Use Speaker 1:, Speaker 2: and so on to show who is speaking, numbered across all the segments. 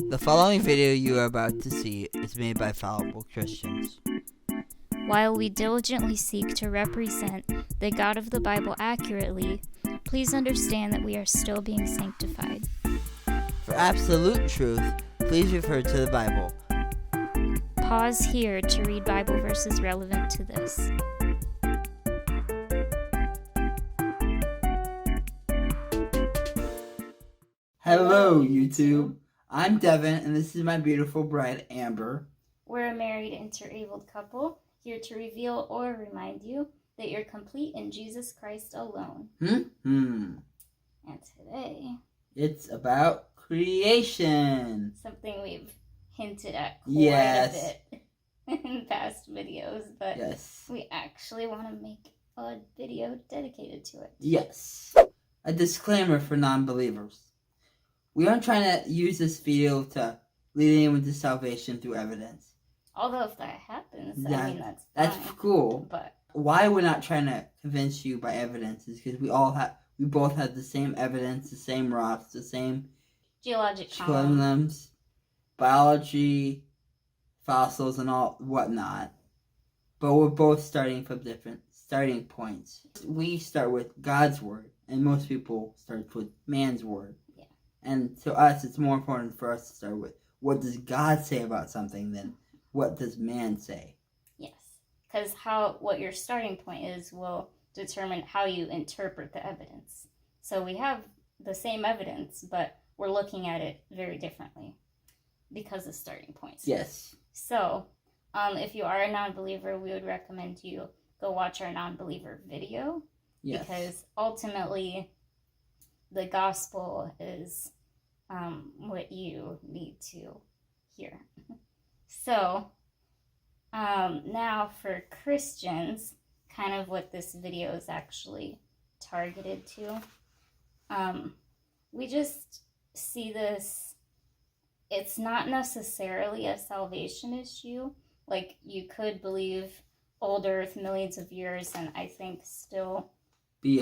Speaker 1: The following video you are about to see is made by fallible Christians.
Speaker 2: While we diligently seek to represent the God of the Bible accurately, please understand that we are still being sanctified.
Speaker 1: For absolute truth, please refer to the Bible.
Speaker 2: Pause here to read Bible verses relevant to this.
Speaker 1: Hello, YouTube. I'm Devin, and this is my beautiful bride, Amber.
Speaker 2: We're a married interabled couple, here to reveal or remind you that you're complete in Jesus Christ alone. And today,
Speaker 1: it's about creation.
Speaker 2: something we've hinted at quite
Speaker 1: Yes.
Speaker 2: a bit in past videos, but
Speaker 1: Yes.
Speaker 2: we actually want to make a video dedicated to it.
Speaker 1: Yes. A disclaimer for non-believers. We aren't trying to use this video to lead anyone to salvation through evidence.
Speaker 2: Although if that happens,
Speaker 1: Yeah,
Speaker 2: I mean, that's
Speaker 1: That's
Speaker 2: fine.
Speaker 1: cool.
Speaker 2: But
Speaker 1: Why we're not trying to convince you by evidence is because we both have the same evidence, the same rocks, the same
Speaker 2: geologic column.
Speaker 1: columns, biology, fossils, and all whatnot. But we're both starting from different starting points. We start with God's word, and most people start with man's word.
Speaker 2: Yeah.
Speaker 1: And to us, it's more important for us to start with what does God say about something than what does man say.
Speaker 2: Yes, because what your starting point is will determine how you interpret the evidence. So we have the same evidence, but we're looking at it very differently because of starting points.
Speaker 1: Yes.
Speaker 2: So, if you are a non-believer, we would recommend you go watch our non-believer video.
Speaker 1: Yes.
Speaker 2: Because ultimately, the gospel is what you need to hear. So, now for Christians, kind of what this video is actually targeted to, we just see this, it's not necessarily a salvation issue. Like, you could believe old Earth millions of years and I think still
Speaker 1: Be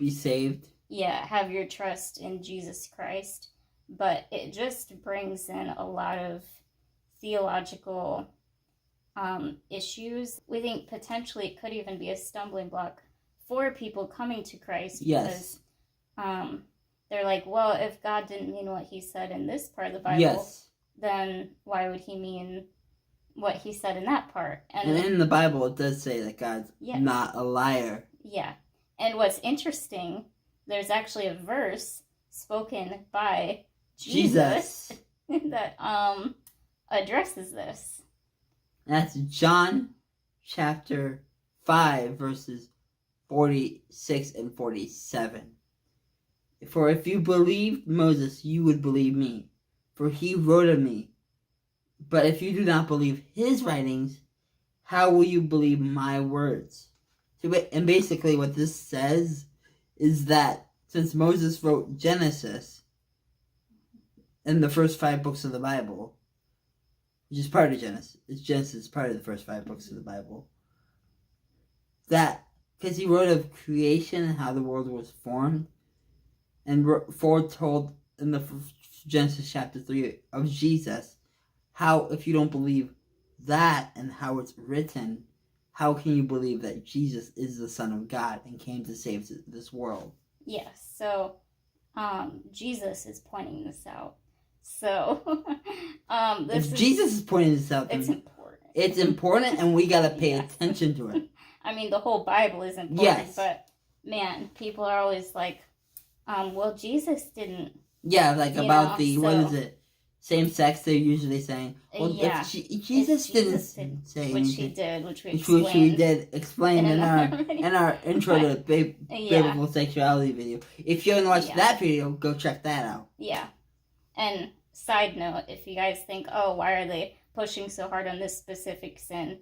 Speaker 1: saved.
Speaker 2: Yeah, have your trust in Jesus Christ. But it just brings in a lot of theological issues. We think potentially it could even be a stumbling block for people coming to Christ.
Speaker 1: Yes.
Speaker 2: Because they're like, well, if God didn't mean what he said in this part of the Bible,
Speaker 1: Yes.
Speaker 2: then why would he mean what he said in that part?
Speaker 1: And in the Bible, it does say that God's not a liar.
Speaker 2: Yeah. And what's interesting, there's actually a verse spoken by Jesus that addresses this.
Speaker 1: That's John chapter 5, verses 46 and 47. For if you believed Moses, you would believe me, for he wrote of me. But if you do not believe his writings, how will you believe my words? And basically what this says is that since Moses wrote Genesis and the first 5 books of the Bible, which is part of Genesis, Genesis is part of the first 5 books of the Bible, that because he wrote of creation and how the world was formed, and foretold in the Genesis chapter 3 of Jesus, how if you don't believe that and how it's written, how can you believe that Jesus is the Son of God and came to save this world?
Speaker 2: Yes, so Jesus is pointing this out. So
Speaker 1: if Jesus is pointing this out,
Speaker 2: it's important.
Speaker 1: It's important, and we gotta pay attention to it.
Speaker 2: I mean, the whole Bible is important, yes. But man, people are always like, well, Jesus didn't.
Speaker 1: Yeah, like about what is it? Same sex, they're usually saying. Well,
Speaker 2: yeah.
Speaker 1: If Jesus didn't say
Speaker 2: which
Speaker 1: anything,
Speaker 2: he did, which we
Speaker 1: did explain in our intro to biblical sexuality video. If you haven't watched that video, go check that out.
Speaker 2: Yeah. And side note, if you guys think, oh, why are they pushing so hard on this specific sin?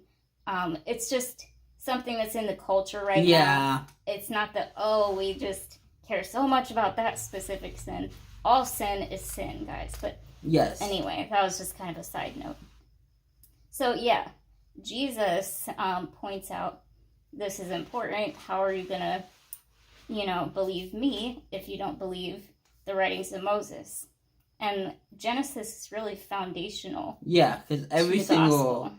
Speaker 2: It's just something that's in the culture right now. It's not that, oh, we just care so much about that specific sin. All sin is sin, guys. But
Speaker 1: yes.
Speaker 2: Anyway, that was just kind of a side note. So yeah, Jesus points out this is important. How are you going to, believe me if you don't believe the writings of Moses? And Genesis is really foundational.
Speaker 1: Yeah, because every
Speaker 2: to the
Speaker 1: single
Speaker 2: gospel.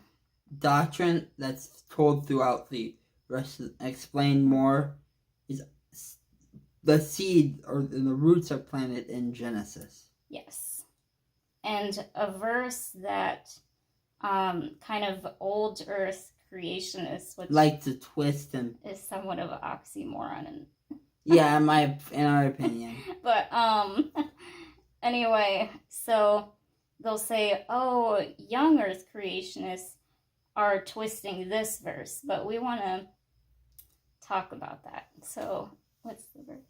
Speaker 1: doctrine that's told throughout the rest of explained more is the seed or the roots are planted in Genesis.
Speaker 2: Yes. And a verse that kind of old Earth creationists, which
Speaker 1: like to twist and
Speaker 2: is somewhat of an oxymoron, and
Speaker 1: yeah, in our opinion.
Speaker 2: But anyway, so they'll say, "Oh, young Earth creationists are twisting this verse," but we want to talk about that. So, what's the verse?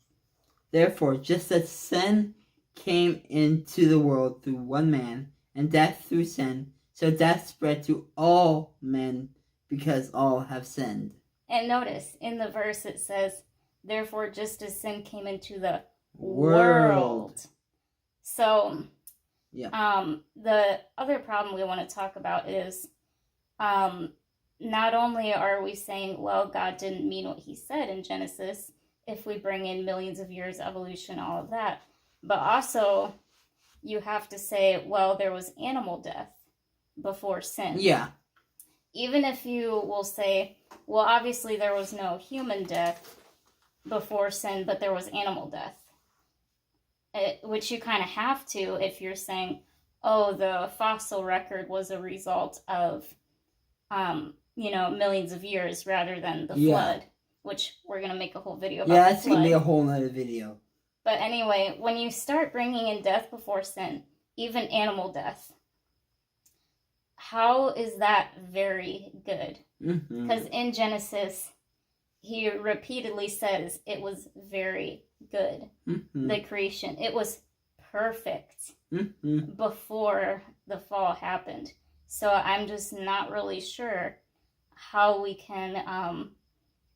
Speaker 1: Therefore, just as sin came into the world through one man, and death through sin, so death spread to all men because all have sinned.
Speaker 2: And notice, in the verse it says, therefore, just as sin came into the world. So,
Speaker 1: yeah.
Speaker 2: The other problem we want to talk about is not only are we saying, well, God didn't mean what he said in Genesis, if we bring in millions of years, evolution, all of that, but also you have to say, well, there was animal death before sin.
Speaker 1: Yeah.
Speaker 2: Even if you will say, well, obviously there was no human death before sin, but there was animal death. Which you kind of have to if you're saying, oh, the fossil record was a result of, millions of years rather than the flood, which we're going to make a whole video about.
Speaker 1: Yeah, that's going to be a whole nother video.
Speaker 2: But anyway, when you start bringing in death before sin, even animal death, how is that very good? Because in Genesis, he repeatedly says it was very good. The creation. It was perfect before the fall happened. So I'm just not really sure how we can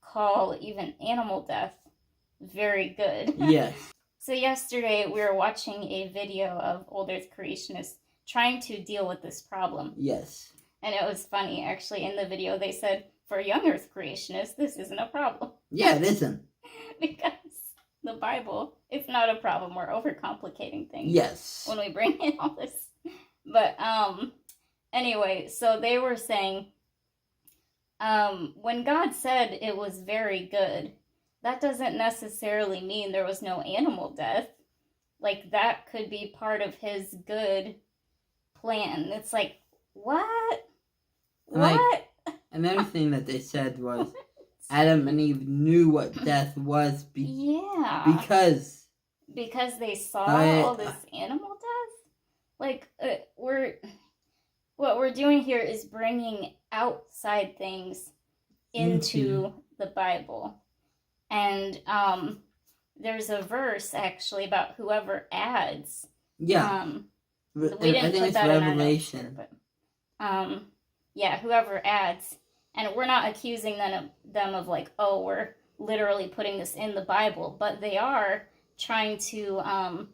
Speaker 2: call even animal death very good.
Speaker 1: Yes.
Speaker 2: So yesterday we were watching a video of old Earth creationists trying to deal with this problem.
Speaker 1: Yes.
Speaker 2: And it was funny, actually, in the video they said, for young Earth creationists, this isn't a problem.
Speaker 1: Yeah, it isn't.
Speaker 2: Because the Bible, it's not a problem. We're overcomplicating things.
Speaker 1: Yes.
Speaker 2: When we bring in all this. But anyway, so they were saying, when God said it was very good, that doesn't necessarily mean there was no animal death. Like, that could be part of his good plan. It's like, what? What?
Speaker 1: Another thing that they said was Adam and Eve knew what death was because
Speaker 2: they saw all this animal death. Like, what we're doing here is bringing outside things into the Bible. And there's a verse actually about whoever adds.
Speaker 1: Yeah.
Speaker 2: We didn't put that in our notes here, but whoever adds. And we're not accusing them of like, oh, we're literally putting this in the Bible, but they are trying to, kind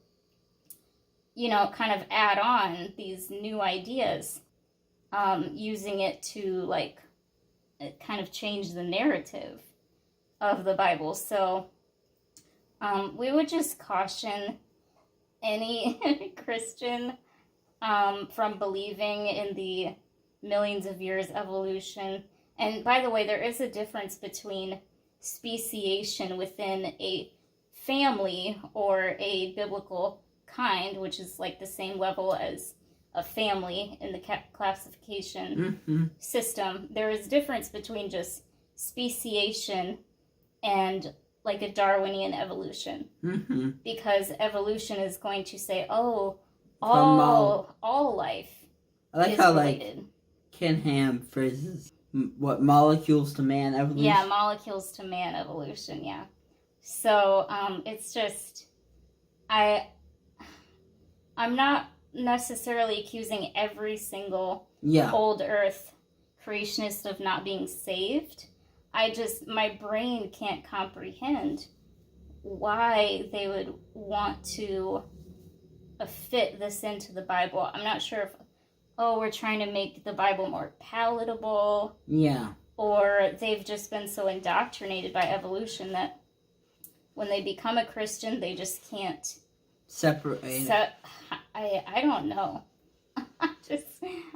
Speaker 2: of add on these new ideas, using it to like kind of change the narrative of the Bible. So we would just caution any Christian from believing in the millions of years evolution. And by the way, there is a difference between speciation within a family or a biblical kind, which is like the same level as a family in the classification system. There is a difference between just speciation and like a Darwinian evolution. Because evolution is going to say, oh, all life
Speaker 1: I like
Speaker 2: is
Speaker 1: how
Speaker 2: related.
Speaker 1: Like Ken Ham phrases what molecules to man evolution.
Speaker 2: Yeah, molecules to man evolution. Yeah. So it's just I'm not necessarily accusing every single old Earth creationist of not being saved. My brain can't comprehend why they would want to fit this into the Bible. I'm not sure if, we're trying to make the Bible more palatable.
Speaker 1: Yeah.
Speaker 2: Or they've just been so indoctrinated by evolution that when they become a Christian, they just can't
Speaker 1: separate.
Speaker 2: I don't know.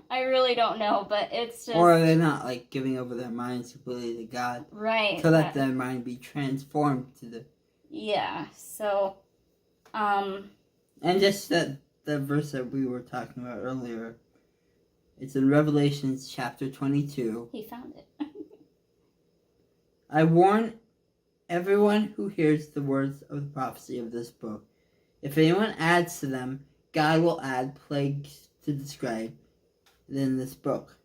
Speaker 2: I really don't know, but it's just...
Speaker 1: Or they're not, like, giving over their minds completely to God.
Speaker 2: Right.
Speaker 1: To let their mind be transformed to the...
Speaker 2: Yeah, so,
Speaker 1: And just the verse that we were talking about earlier, it's in Revelation chapter 22.
Speaker 2: He found it.
Speaker 1: I warn everyone who hears the words of the prophecy of this book. If anyone adds to them, God will add plagues to describe in this book.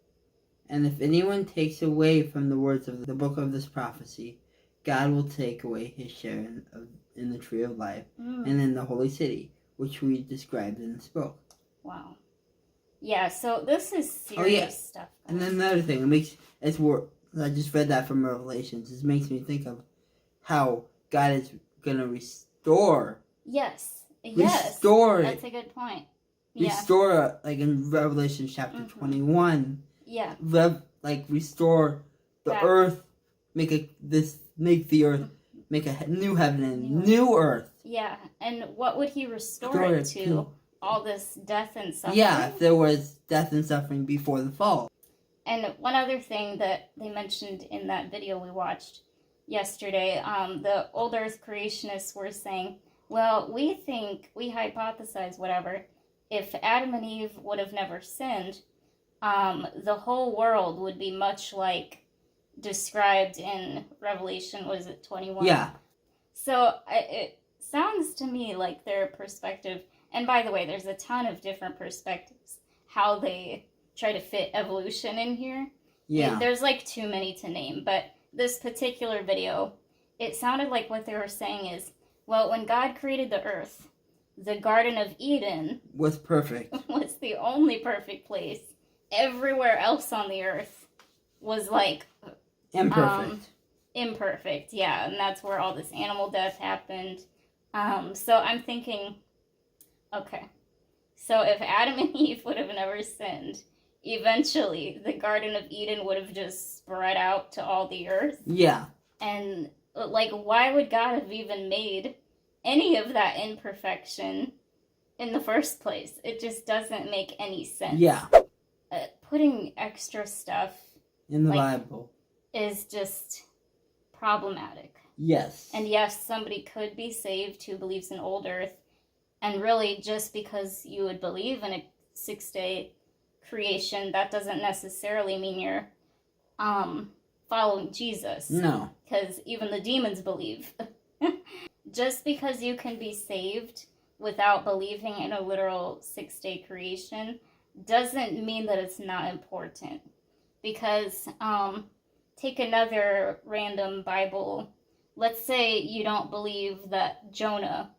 Speaker 1: And if anyone takes away from the words of the book of this prophecy, God will take away his share in the tree of life and in the holy city, which we described in this book.
Speaker 2: Wow. Yeah, so this is serious stuff.
Speaker 1: And then another thing, I just read that from Revelations. It makes me think of how God is going to restore.
Speaker 2: Yes.
Speaker 1: Restore.
Speaker 2: That's a good point.
Speaker 1: Restore, like in Revelation chapter 21.
Speaker 2: Yeah.
Speaker 1: Restore the earth, make the earth, make a new heaven and new earth.
Speaker 2: Yeah, and what would he restore it to? All this death and suffering?
Speaker 1: Yeah, if there was death and suffering before the fall. And
Speaker 2: one other thing that they mentioned in that video we watched yesterday, the old Earth Creationists were saying, well, we hypothesize, whatever, if Adam and Eve would have never sinned, the whole world would be much like described in Revelation, was it 21?
Speaker 1: Yeah.
Speaker 2: So it sounds to me like their perspective, and by the way, there's a ton of different perspectives, how they try to fit evolution in here.
Speaker 1: Yeah.
Speaker 2: There's like too many to name, but this particular video, it sounded like what they were saying is, well, when God created the earth, the Garden of Eden
Speaker 1: was perfect.
Speaker 2: Was the only perfect place. Everywhere else on the earth was like
Speaker 1: imperfect.
Speaker 2: Imperfect, yeah, and that's where all this animal death happened. So I'm thinking, okay, so if Adam and Eve would have never sinned, eventually the Garden of Eden would have just spread out to all the earth.
Speaker 1: Yeah.
Speaker 2: And, like, why would God have even made any of that imperfection in the first place? It just doesn't make any sense.
Speaker 1: Yeah.
Speaker 2: Putting extra stuff
Speaker 1: in the Bible
Speaker 2: is just problematic.
Speaker 1: Yes.
Speaker 2: And yes, somebody could be saved who believes in old earth, and really just because you would believe in a 6-day creation, that doesn't necessarily mean you're following Jesus.
Speaker 1: No.
Speaker 2: Because even the demons believe. Just because you can be saved without believing in a literal 6-day creation doesn't mean that it's not important. Because, take another random Bible. Let's say you don't believe that Jonah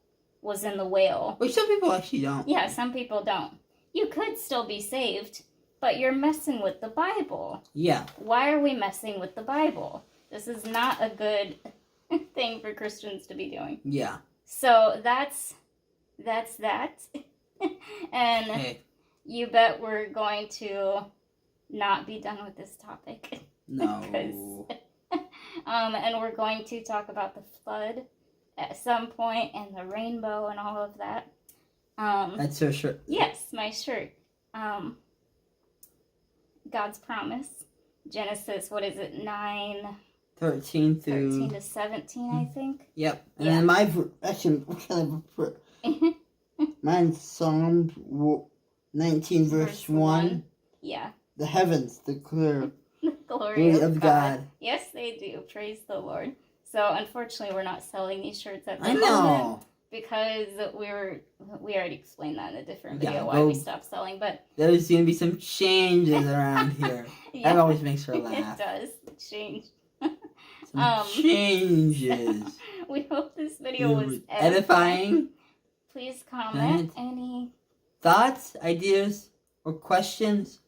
Speaker 2: was in the whale.
Speaker 1: Which some people actually don't.
Speaker 2: Yeah, some people don't. You could still be saved, but you're messing with the Bible.
Speaker 1: Yeah.
Speaker 2: Why are we messing with the Bible? This is not a good thing for Christians to be doing.
Speaker 1: Yeah.
Speaker 2: So that's that. And you bet we're going to not be done with this topic.
Speaker 1: No.
Speaker 2: And we're going to talk about the flood at some point and the rainbow and all of that.
Speaker 1: That's your shirt.
Speaker 2: Yes, my shirt. God's promise. Genesis, what is it,
Speaker 1: 13
Speaker 2: to 17, I think.
Speaker 1: Yep. And then my mine's Psalm 19 verse 1.
Speaker 2: Yeah.
Speaker 1: The heavens declare
Speaker 2: the glory of God.
Speaker 1: God.
Speaker 2: Yes, they do. Praise the Lord. So unfortunately, we're not selling these shirts at the
Speaker 1: I
Speaker 2: moment
Speaker 1: know.
Speaker 2: because we already explained that in a different video why we stopped selling. But
Speaker 1: there's gonna be some changes around here. That always makes her laugh.
Speaker 2: It does change.
Speaker 1: Some changes.
Speaker 2: We hope this video was
Speaker 1: edifying.
Speaker 2: Please comment any
Speaker 1: thoughts, ideas, or questions.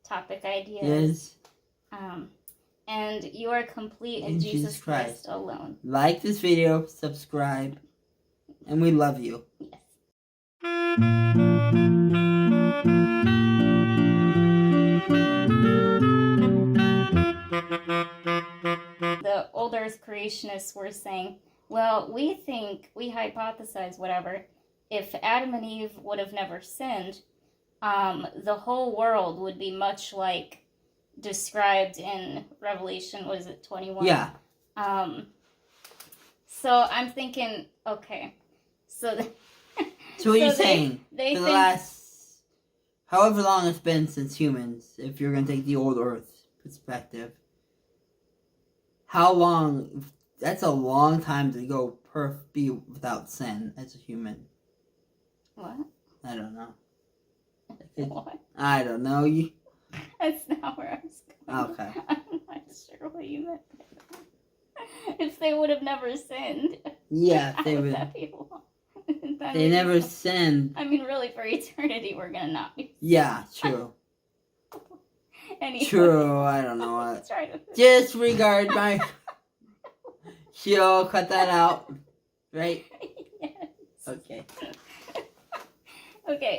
Speaker 2: Topic ideas. And you are complete in Jesus Christ alone. Like
Speaker 1: this video, subscribe, and we love you.
Speaker 2: Yes. The old Earth Creationists were saying, well, we hypothesize, whatever, if Adam and Eve would have never sinned, the whole world would be much like described in Revelation, what is it, 21?
Speaker 1: Yeah.
Speaker 2: So I'm thinking, okay, so
Speaker 1: So what are you saying?
Speaker 2: They
Speaker 1: For the
Speaker 2: think,
Speaker 1: last, however long it's been since humans, if you're going to take the old Earth perspective, how long, that's a long time to go be without sin as a human.
Speaker 2: What?
Speaker 1: I don't know.
Speaker 2: What?
Speaker 1: I don't know.
Speaker 2: That's not where I was going.
Speaker 1: Okay.
Speaker 2: I'm not sure what you meant. If they would have never sinned.
Speaker 1: Yeah,
Speaker 2: how
Speaker 1: they
Speaker 2: would
Speaker 1: would.
Speaker 2: that be long?
Speaker 1: They never sinned.
Speaker 2: I mean, really, for eternity, we're gonna not be.
Speaker 1: Yeah, true.
Speaker 2: Anyway.
Speaker 1: True, I don't know what.
Speaker 2: Try to...
Speaker 1: Disregard my... She'll cut that out. Right?
Speaker 2: Yes.
Speaker 1: Okay.
Speaker 2: Okay,